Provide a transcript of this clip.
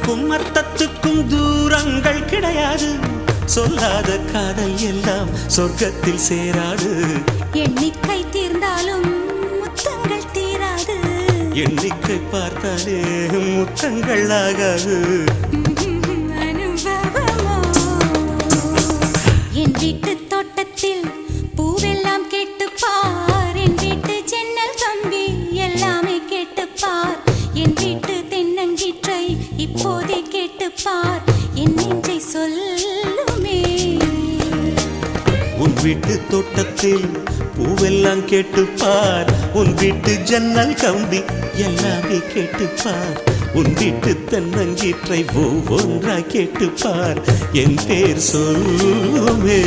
சொல்லுக்கும் அர்த்தத்துக்கும் தூரங்கள் கிடையாது. சொல்லாத காதல் எல்லாம் சொர்க்கத்தில் சேராது. எண்ணிக்கை தீர்ந்தாலும் முத்தங்கள் தீராது. எண்ணிக்கை பார்த்தாலே முத்தங்கள் ஆகாது. என் வீட்டு தோட்டத்தில் பூவெல்லாம் கேட்டுப்பார். என் வீட்டு ஜன்னல் கம்பி எல்லாமே கேட்டுப்பார். என் வீட்டு தென்னங்கீற்றை இப்போதே கேட்டுப்பார். என் நெஞ்சை சொல்லுமே. உன் வீட்டு தோட்டத்தில் பூவெல்லாம் கேட்டுப்பார். உன் வீட்டு ஜன்னல் கம்பி எல்லாமே கேட்டுப்பார். உன் வீட்டு தென்னங்கீற்றை ஒவ்வொன்றா கேட்டுப்பார். என் பேர் சொல்லுமே.